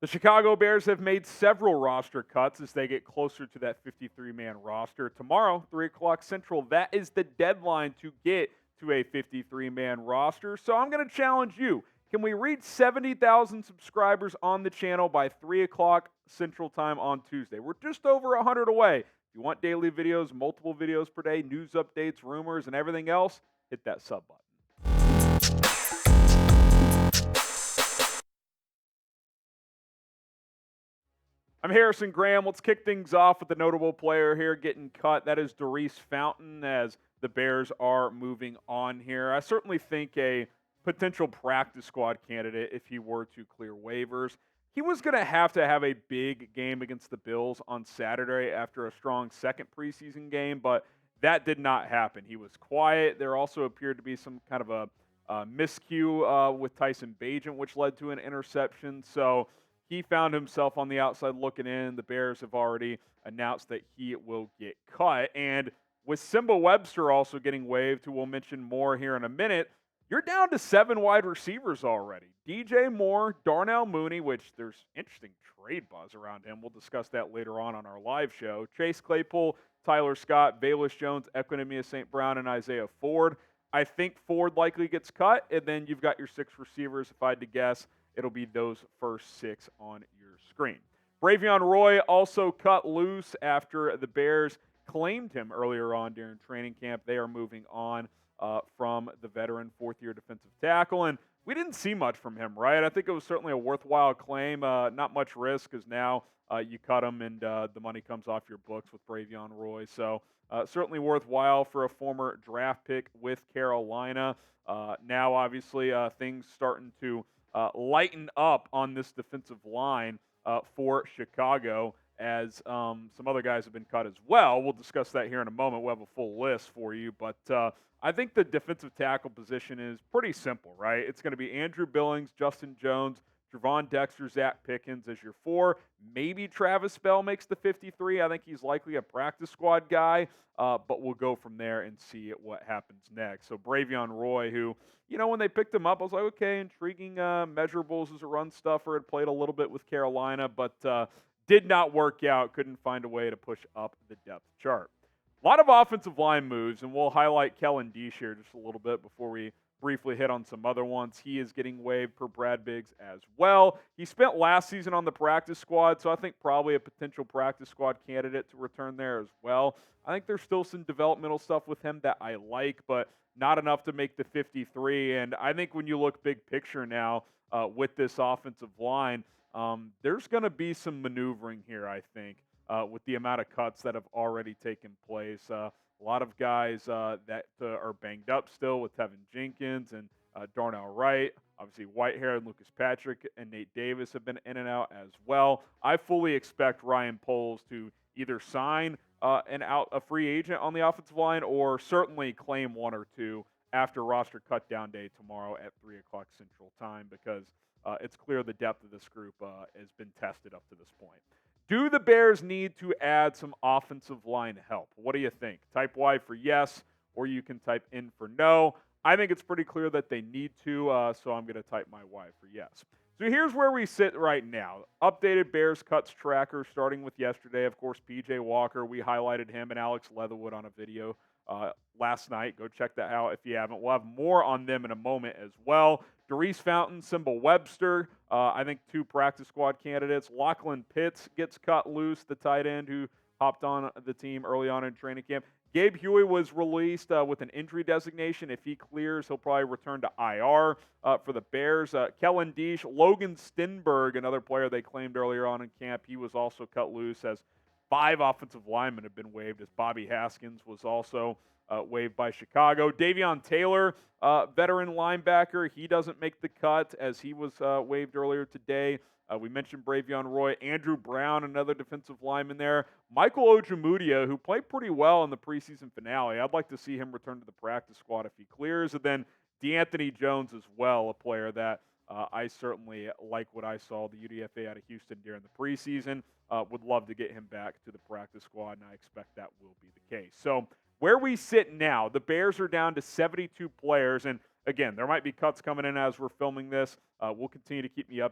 The Chicago Bears have made several roster cuts as they get closer to that 53-man roster. Tomorrow, 3 o'clock Central, that is the deadline to get to a 53-man roster. So I'm going to challenge you. Can we reach 70,000 subscribers on the channel by 3 o'clock Central Time on Tuesday? We're just over 100 away. If you want daily videos, multiple videos per day, news updates, rumors, and everything else, hit that sub button. I'm Harrison Graham. Let's kick things off with the notable player here getting cut. That is Daurice Fountain as the Bears are moving on here. I certainly think a potential practice squad candidate if he were to clear waivers. He was going to have a big game against the Bills on Saturday after a strong second preseason game, but that did not happen. He was quiet. There also appeared to be some kind of a miscue with Tyson Beck, which led to an interception. So he found himself on the outside looking in. The Bears have already announced that he will get cut. And with Nsimba Webster also getting waived, who we'll mention more here in a minute, you're down to 7 wide receivers already. DJ Moore, Darnell Mooney, which there's interesting trade buzz around him. We'll discuss that later on our live show. Chase Claypool, Tyler Scott, Velus Jones, Equinemius St. Brown, and Isaiah Ford. I think Ford likely gets cut, and then you've got your 6 receivers. If I had to guess, it'll be those first 6 on your screen. Bravvion Roy also cut loose after the Bears claimed him earlier on during training camp. They are moving on from the veteran fourth-year defensive tackle, and we didn't see much from him, right? I think it was certainly a worthwhile claim. Not much risk because now you cut him and the money comes off your books with Bravvion Roy. So certainly worthwhile for a former draft pick with Carolina. Now, obviously, things starting to lighten up on this defensive line for Chicago as some other guys have been cut as well. We'll discuss that here in a moment. We'll have a full list for you. But I think the defensive tackle position is pretty simple, right? It's going to be Andrew Billings, Justin Jones, Javon Dexter, Zach Pickens as your 4. Maybe Travis Bell makes the 53. I think he's likely a practice squad guy, but we'll go from there and see what happens next. So Bravvion Roy, who, when they picked him up, I was like, okay, intriguing measurables as a run stuffer. Had played a little bit with Carolina, but did not work out. Couldn't find a way to push up the depth chart. A lot of offensive line moves, and we'll highlight Kellen Diesch here just a little bit before we briefly hit on some other ones. He is getting waived per Brad Biggs as well. He spent last season on the practice squad, so I think probably a potential practice squad candidate to return there as well. I think there's still some developmental stuff with him that I like, but not enough to make the 53. And I think when you look big picture now with this offensive line, there's going to be some maneuvering here, I think, with the amount of cuts that have already taken place. A lot of guys that are banged up still with Tevin Jenkins and Darnell Wright. Obviously, Whitehair and Lucas Patrick and Nate Davis have been in and out as well. I fully expect Ryan Poles to either sign a free agent on the offensive line or certainly claim 1 or 2 after roster cut down day tomorrow at 3 o'clock Central Time because it's clear the depth of this group has been tested up to this point. Do the Bears need to add some offensive line help? What do you think? Type Y for yes, or you can type in for no. I think it's pretty clear that they need to, so I'm going to type my Y for yes. So here's where we sit right now. Updated Bears cuts tracker starting with yesterday. Of course, P.J. Walker, we highlighted him and Alex Leatherwood on a video last night. Go check that out if you haven't. We'll have more on them in a moment as well. Daurice Fountain, Nsimba Webster, I think 2 practice squad candidates. Lochlan Pitts gets cut loose, the tight end who hopped on the team early on in training camp. Gabe Huoy was released with an injury designation. If he clears, he'll probably return to IR for the Bears. Kellen Diesch, Logan Stenberg, another player they claimed earlier on in camp, he was also cut loose as 5 offensive linemen have been waived, as Bobby Haskins was also waived by Chicago. Davion Taylor, veteran linebacker, he doesn't make the cut as he was waived earlier today. We mentioned Bravvion Roy. Andrew Brown, another defensive lineman there. Michael Ojemudia, who played pretty well in the preseason finale. I'd like to see him return to the practice squad if he clears. And then DeAnthony Jones as well, a player that I certainly like what I saw, the UDFA out of Houston during the preseason. Would love to get him back to the practice squad, and I expect that will be the case. So where we sit now, the Bears are down to 72 players, and again, there might be cuts coming in as we're filming this. We'll continue to keep you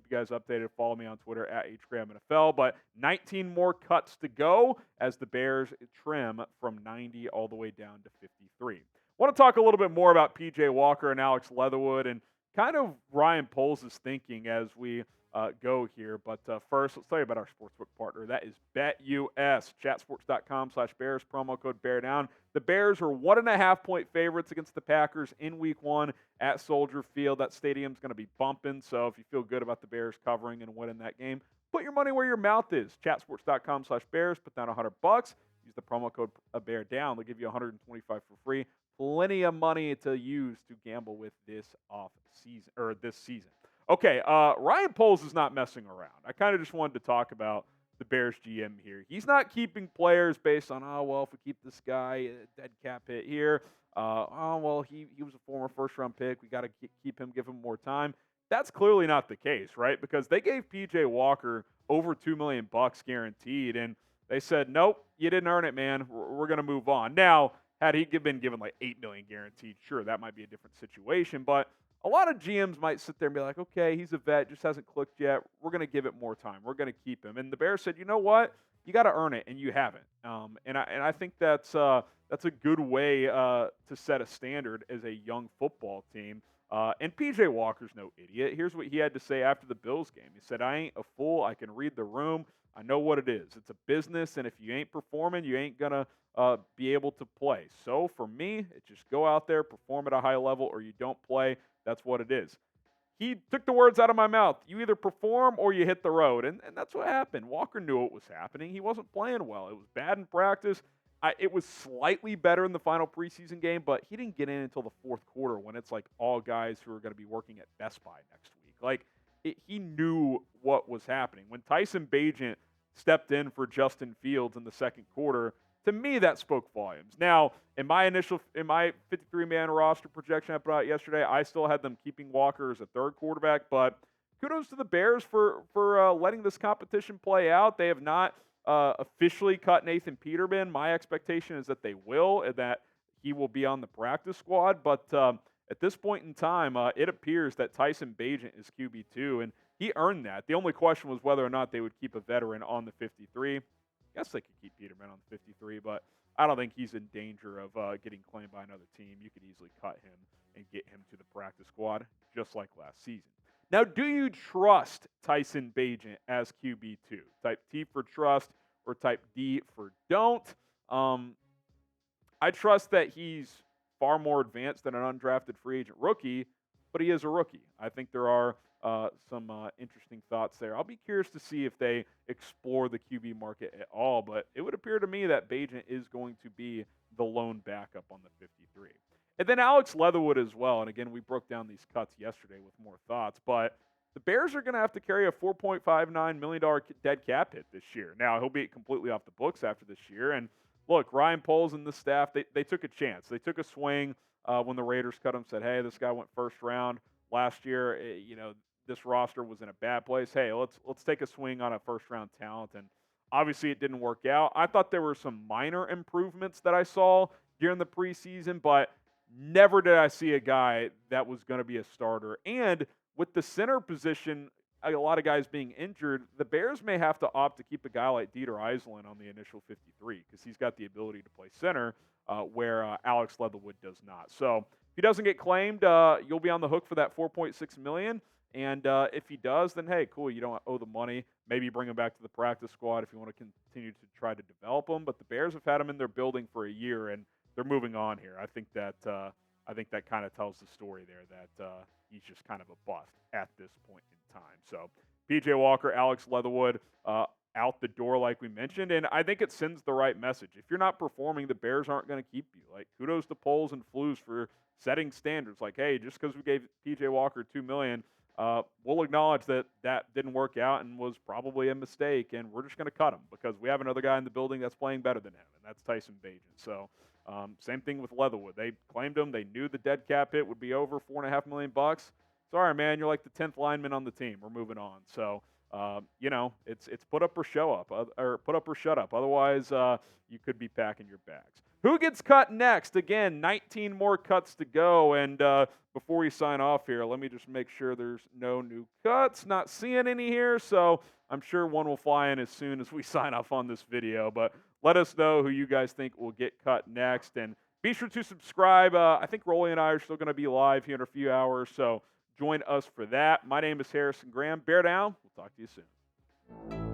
guys updated. Follow me on Twitter at HGramNFL. But 19 more cuts to go as the Bears trim from 90 all the way down to 53. Want to talk a little bit more about P.J. Walker and Alex Leatherwood and kind of Ryan Poles' thinking as we go here. But first, let's tell you about our sportsbook partner. That is BetUS. Chatsports.com/Bears, promo code BEARDOWN. The Bears are 1.5-point favorites against the Packers in Week 1 at Soldier Field. That stadium's going to be bumping, so if you feel good about the Bears covering and winning that game, put your money where your mouth is. Chatsports.com/Bears. Put down $100. Use the promo code BEARDOWN. They'll give you $125 for free. Plenty of money to use to gamble with this season. Okay, Ryan Poles is not messing around. I kind of just wanted to talk about the Bears GM here. He's not keeping players based on, if we keep this guy, dead cap hit here. He was a former first-round pick. We got to keep him, give him more time. That's clearly not the case, right? Because they gave P.J. Walker over $2 million guaranteed, and they said, nope, you didn't earn it, man. We're going to move on. Now, had he been given like $8 million guaranteed, sure, that might be a different situation. But a lot of GMs might sit there and be like, okay, he's a vet, just hasn't clicked yet. We're going to give it more time. We're going to keep him. And the Bears said, you know what? You got to earn it, and you haven't. And I think that's a good way to set a standard as a young football team. And P.J. Walker's no idiot. Here's what he had to say after the Bills game. He said, I ain't a fool. I can read the room. I know what it is. It's a business, and if you ain't performing, you ain't going to be able to play. So for me, it's just go out there, perform at a high level, or you don't play. That's what it is. He took the words out of my mouth. You either perform or you hit the road, and that's what happened. Walker knew what was happening. He wasn't playing well. It was bad in practice. It was slightly better in the final preseason game, but he didn't get in until the fourth quarter when it's like all guys who are going to be working at Best Buy next week. Like, he knew what was happening. When Tyson Beck stepped in for Justin Fields in the second quarter, to me, that spoke volumes. Now, in my 53-man roster projection I put out yesterday, I still had them keeping Walker as a third quarterback, but kudos to the Bears for letting this competition play out. They have not officially cut Nathan Peterman. My expectation is that they will, and that he will be on the practice squad, but at this point in time, it appears that Tyson Beck is QB2, and he earned that. The only question was whether or not they would keep a veteran on the 53. I guess they could keep Peterman on the 53, but I don't think he's in danger of getting claimed by another team. You could easily cut him and get him to the practice squad, just like last season. Now, do you trust Tyson Beck as QB2? Type T for trust or type D for don't. I trust that he's far more advanced than an undrafted free agent rookie, but he is a rookie. I think there are some interesting thoughts there. I'll be curious to see if they explore the QB market at all, but it would appear to me that Beck is going to be the lone backup on the 53. And then Alex Leatherwood as well. And again, we broke down these cuts yesterday with more thoughts, but the Bears are going to have to carry a $4.59 million dead cap hit this year. Now, he'll be completely off the books after this year. And look, Ryan Poles and the staff, they took a chance. They took a swing when the Raiders cut him, said, hey, this guy went first round last year. This roster was in a bad place. Hey, let's take a swing on a first-round talent. And obviously it didn't work out. I thought there were some minor improvements that I saw during the preseason, but never did I see a guy that was going to be a starter. And with the center position, a lot of guys being injured, the Bears may have to opt to keep a guy like Dieter Eiselen on the initial 53 because he's got the ability to play center where Alex Leatherwood does not. So if he doesn't get claimed, you'll be on the hook for that $4.6 million. And if he does, then hey, cool, you don't owe the money. Maybe bring him back to the practice squad if you want to continue to try to develop him. But the Bears have had him in their building for a year, and they're moving on here. I think that kind of tells the story there that he's just kind of a bust at this point in time. So P.J. Walker, Alex Leatherwood, out the door like we mentioned, and I think it sends the right message. If you're not performing, the Bears aren't going to keep you. Like, kudos to Poles and Flus for setting standards. Like, hey, just because we gave P.J. Walker $2 million, we'll acknowledge that didn't work out and was probably a mistake, and we're just going to cut him because we have another guy in the building that's playing better than him, and that's Tyson Beck. So same thing with Leatherwood. They claimed him. They knew the dead cap hit would be over $4.5 million. Sorry, man, you're like the 10th lineman on the team. We're moving on. So, it's put up or show up, or put up or shut up. Otherwise, you could be packing your bags. Who gets cut next? Again, 19 more cuts to go. And before we sign off here, let me just make sure there's no new cuts. Not seeing any here, so I'm sure one will fly in as soon as we sign off on this video. But let us know who you guys think will get cut next. And be sure to subscribe. I think Rolly and I are still going to be live here in a few hours, so join us for that. My name is Harrison Graham. Bear down. We'll talk to you soon.